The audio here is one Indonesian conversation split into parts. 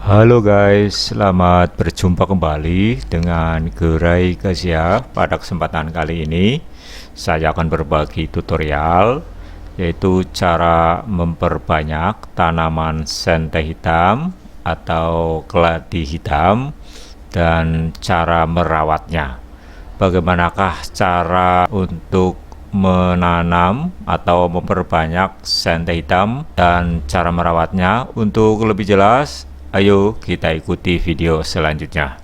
Halo guys, selamat berjumpa kembali dengan Gerai Kasia. Pada kesempatan kali ini saya akan berbagi tutorial, yaitu cara memperbanyak tanaman senteh hitam atau keladi hitam dan cara merawatnya. Bagaimanakah cara untuk menanam atau memperbanyak senteh hitam dan cara merawatnya? Untuk lebih jelas, ayo kita ikuti video selanjutnya.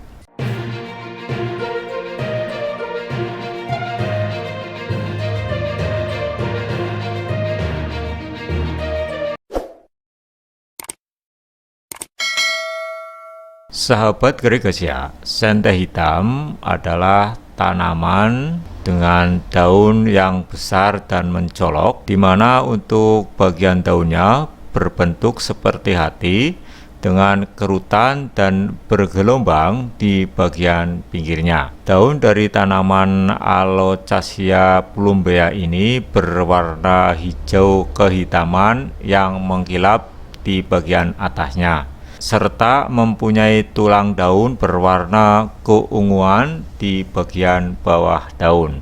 Sahabat Gregasia, senteh hitam adalah tanaman dengan daun yang besar dan mencolok, di mana untuk bagian daunnya berbentuk seperti hati dengan kerutan dan bergelombang di bagian pinggirnya. Daun dari tanaman Alocasia plumbea ini berwarna hijau kehitaman yang mengkilap di bagian atasnya, serta mempunyai tulang daun berwarna keunguan di bagian bawah daun.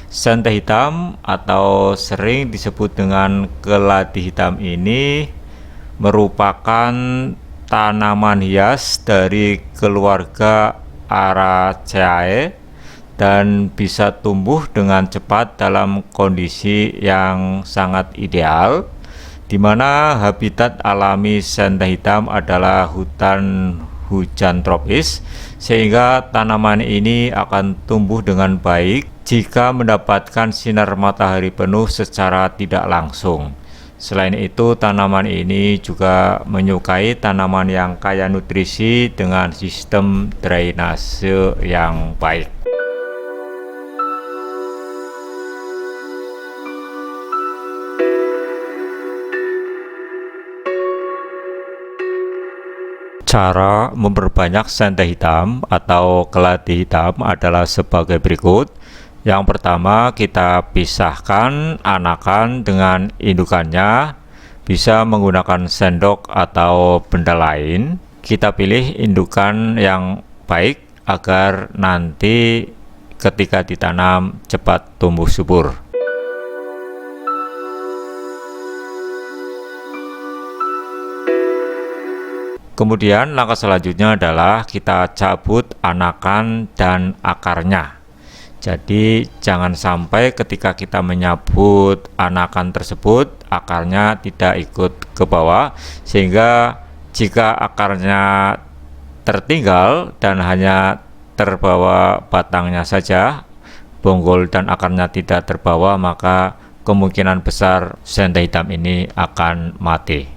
Senteh hitam atau sering disebut dengan keladi hitam ini merupakan tanaman hias dari keluarga Araceae dan bisa tumbuh dengan cepat dalam kondisi yang sangat ideal, di mana habitat alami senteh hitam adalah hutan hujan tropis, sehingga tanaman ini akan tumbuh dengan baik jika mendapatkan sinar matahari penuh secara tidak langsung. Selain itu, tanaman ini juga menyukai tanaman yang kaya nutrisi dengan sistem drainase yang baik. Cara memperbanyak senteh hitam atau keladi hitam adalah sebagai berikut. Yang pertama, kita pisahkan anakan dengan indukannya, bisa menggunakan sendok atau benda lain. Kita pilih indukan yang baik agar nanti ketika ditanam cepat tumbuh subur. Kemudian langkah selanjutnya adalah kita cabut anakan dan akarnya. Jadi jangan sampai ketika kita menyabut anakan tersebut akarnya tidak ikut ke bawah, sehingga jika akarnya tertinggal dan hanya terbawa batangnya saja, bonggol dan akarnya tidak terbawa, maka kemungkinan besar senteh hitam ini akan mati.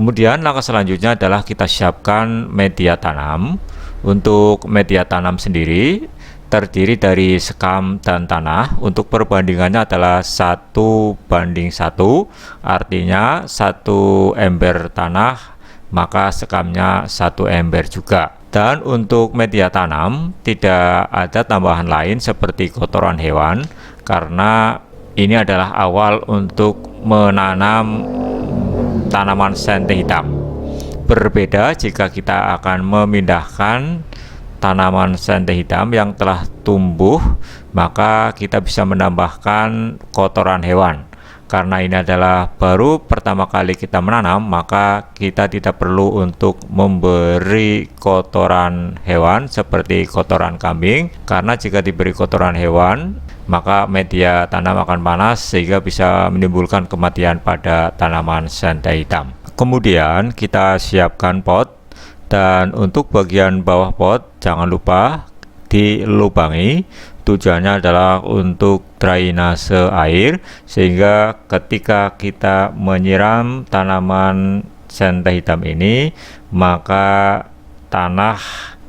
Kemudian langkah selanjutnya adalah kita siapkan media tanam. Untuk media tanam sendiri terdiri dari sekam dan tanah. Untuk perbandingannya adalah 1:1, artinya 1 ember tanah maka sekamnya 1 ember juga. Dan untuk media tanam tidak ada tambahan lain seperti kotoran hewan, karena ini adalah awal untuk menanam tanaman senteh hitam. Berbeda jika kita akan memindahkan tanaman senteh hitam yang telah tumbuh, maka kita bisa menambahkan kotoran hewan. Karena ini adalah baru pertama kali kita menanam, maka kita tidak perlu untuk memberi kotoran hewan seperti kotoran kambing, karena jika diberi kotoran hewan maka media tanam akan panas sehingga bisa menimbulkan kematian pada tanaman senteh hitam. Kemudian kita siapkan pot, dan untuk bagian bawah pot jangan lupa dilubangi. Tujuannya adalah untuk drainase air, sehingga ketika kita menyiram tanaman senteh hitam ini, maka tanah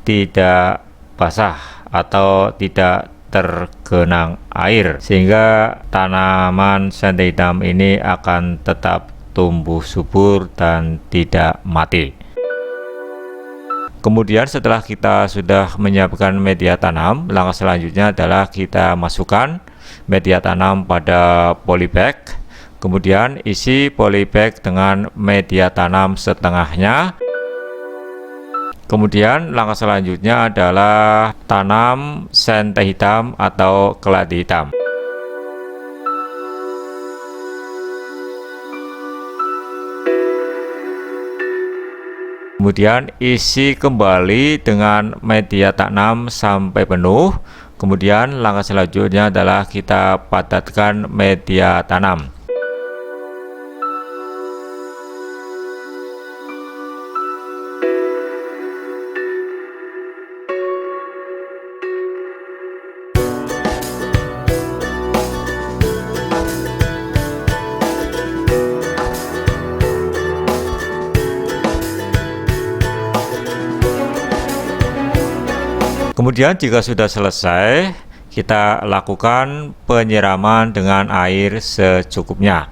tidak basah atau tidak tergenang air, sehingga tanaman senteh hitam ini akan tetap tumbuh subur dan tidak mati. Kemudian setelah kita sudah menyiapkan media tanam, langkah selanjutnya adalah kita masukkan media tanam pada polybag. Kemudian isi polybag dengan media tanam setengahnya. Kemudian langkah selanjutnya adalah tanam senteh hitam atau keladi hitam. Kemudian isi kembali dengan media tanam sampai penuh. Kemudian langkah selanjutnya adalah kita padatkan media tanam. Kemudian jika sudah selesai, kita lakukan penyiraman dengan air secukupnya.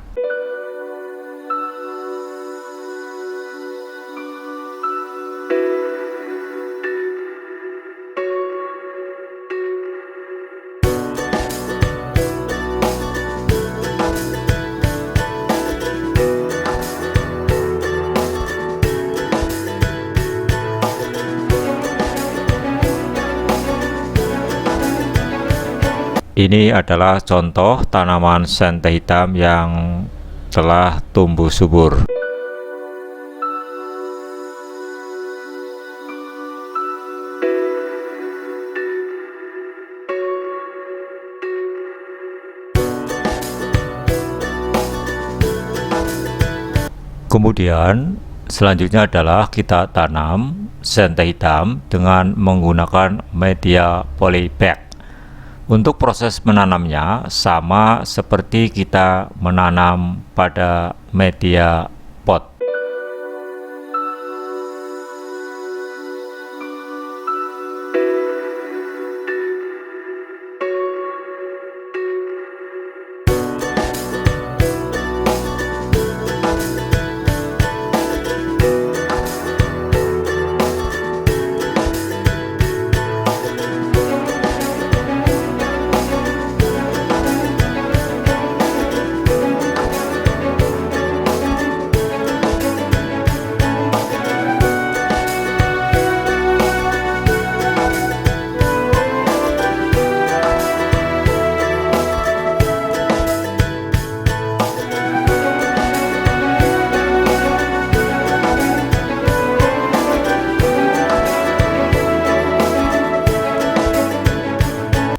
Ini adalah contoh tanaman senteh hitam yang telah tumbuh subur. Kemudian selanjutnya adalah kita tanam senteh hitam dengan menggunakan media polybag. Untuk proses menanamnya sama seperti kita menanam pada media pot.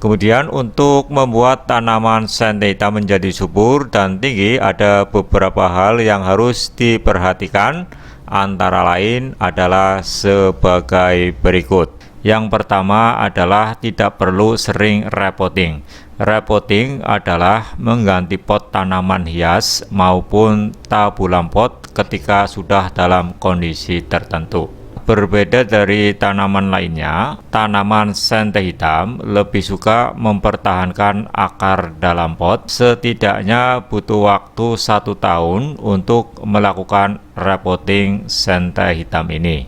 Kemudian untuk membuat tanaman senteh hitam menjadi subur dan tinggi, ada beberapa hal yang harus diperhatikan, antara lain adalah sebagai berikut. Yang pertama adalah tidak perlu sering repotting. Repotting adalah mengganti pot tanaman hias maupun tabulam pot ketika sudah dalam kondisi tertentu. Berbeda dari tanaman lainnya, tanaman senteh hitam lebih suka mempertahankan akar dalam pot. Setidaknya butuh waktu 1 tahun untuk melakukan repotting senteh hitam ini.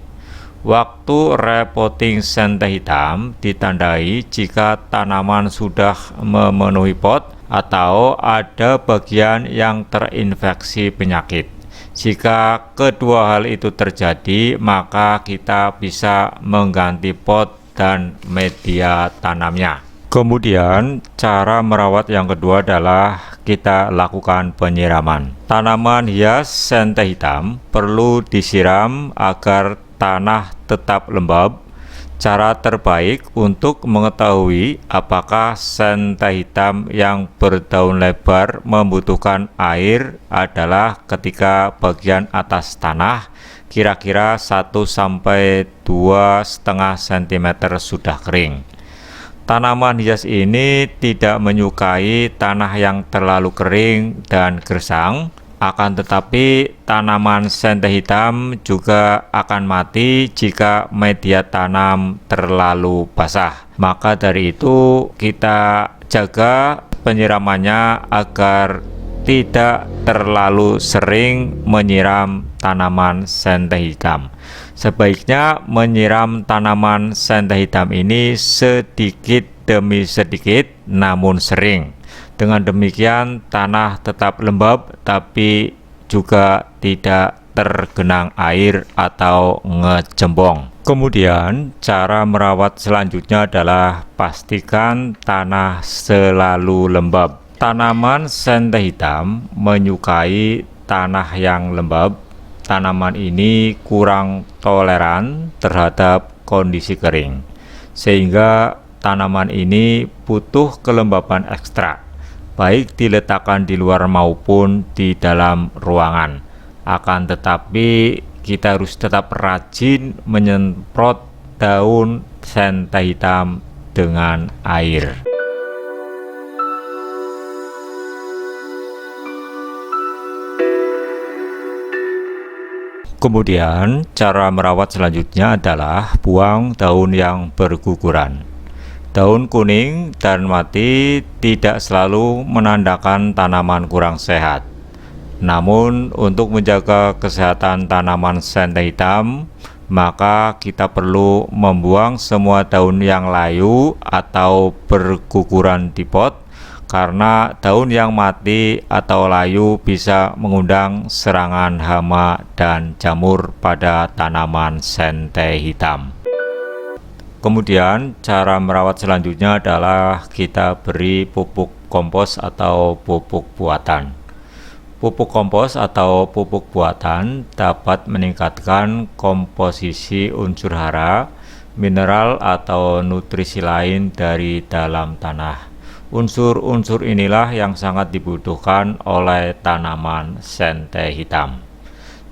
Waktu repotting senteh hitam ditandai jika tanaman sudah memenuhi pot atau ada bagian yang terinfeksi penyakit. Jika kedua hal itu terjadi, maka kita bisa mengganti pot dan media tanamnya. Kemudian cara merawat yang kedua adalah kita lakukan penyiraman. Tanaman hias senteh hitam perlu disiram agar tanah tetap lembab. Cara terbaik untuk mengetahui apakah senteh hitam yang berdaun lebar membutuhkan air adalah ketika bagian atas tanah kira-kira 1–2,5 cm sudah kering. Tanaman hias ini tidak menyukai tanah yang terlalu kering dan gersang. Akan tetapi tanaman senteh hitam juga akan mati jika media tanam terlalu basah. Maka dari itu kita jaga penyiramannya agar tidak terlalu sering menyiram tanaman senteh hitam. Sebaiknya menyiram tanaman senteh hitam ini sedikit demi sedikit namun sering. Dengan demikian tanah tetap lembab tapi juga tidak tergenang air atau ngejembong. Kemudian cara merawat selanjutnya adalah pastikan tanah selalu lembab. Tanaman senteh hitam menyukai tanah yang lembab. Tanaman ini kurang toleran terhadap kondisi kering, sehingga tanaman ini butuh kelembaban ekstra, baik diletakkan di luar maupun di dalam ruangan. Akan tetapi kita harus tetap rajin menyemprot daun senteh hitam dengan air. Kemudian cara merawat selanjutnya adalah buang daun yang berguguran. Daun kuning dan mati tidak selalu menandakan tanaman kurang sehat. Namun untuk menjaga kesehatan tanaman senteh hitam, maka kita perlu membuang semua daun yang layu atau berguguran di pot, karena daun yang mati atau layu bisa mengundang serangan hama dan jamur pada tanaman senteh hitam. Kemudian cara merawat selanjutnya adalah kita beri pupuk kompos atau pupuk buatan. Pupuk kompos atau pupuk buatan dapat meningkatkan komposisi unsur hara, mineral atau nutrisi lain dari dalam tanah. Unsur-unsur inilah yang sangat dibutuhkan oleh tanaman senteh hitam.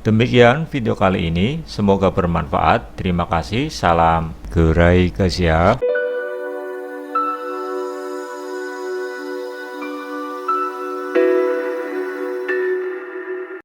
Demikian video kali ini, semoga bermanfaat. Terima kasih, salam gerai Gesia.